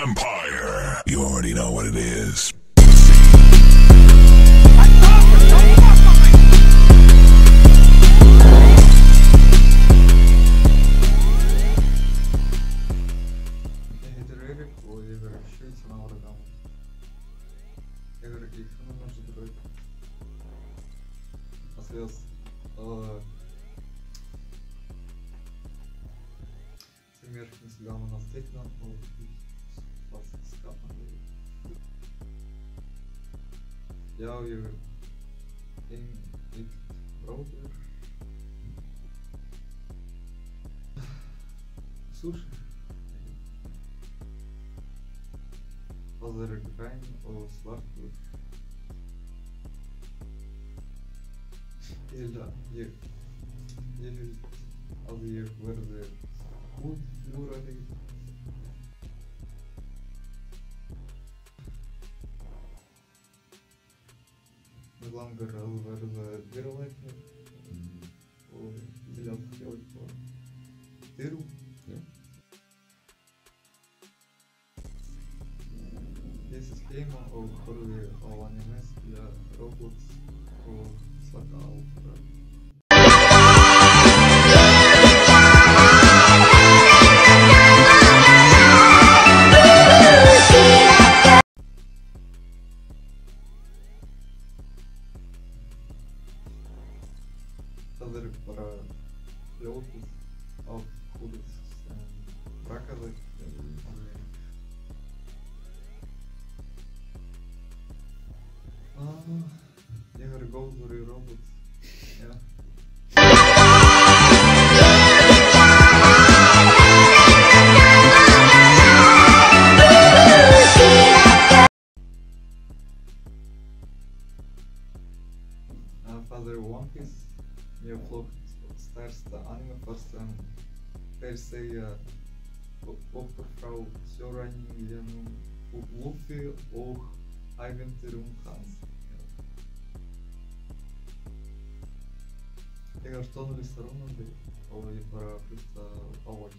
Empire. You already know what it is. Mehrstens gaan we naar Stedland of wat skappen. Ja, je ik browser. Sushi. Als er fijn of zwart wordt. Ja, als je wordt goed doorrijden. Hoe langer over de wereldwijd of zelf geld voor zero. Ja. Deze schema ook voor de al animes via robots of slakaal. Dat er para pilotos of goede brakken je gaat go door je robot. Ja. Father One Piece. Je vlogt sterkste anime first per se oppervrouw Shoranin Luffy och Äventyrum Hans. Jag har stått listor om det och jag bara flytta av.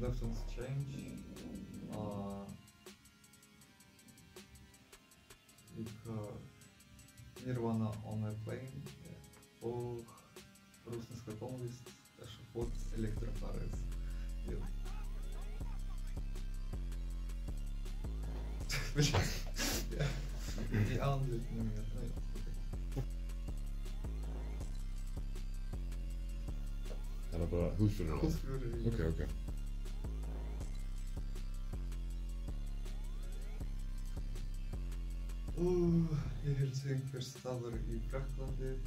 Lessons change. Nirvana on a plane och russiska konvist эшафот электрофорез. И Англия номер. Eller bara husfrun? Okej. Jag helt säkert förstavar i Fraklandet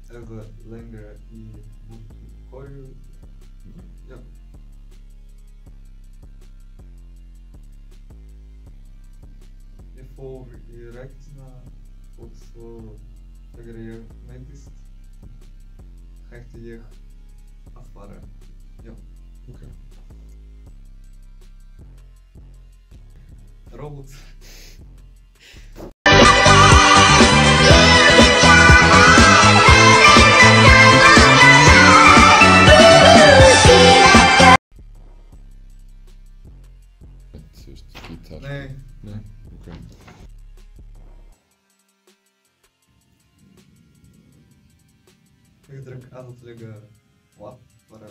eller längre i Korju. Ja. Jag får räkna också grejer mediskt. Häkte jag affärer. Ja. Okej. Robot. Just gitarr? Nej. Okej. Jag drack allt lägga vatt bara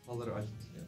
håller allt. Ja.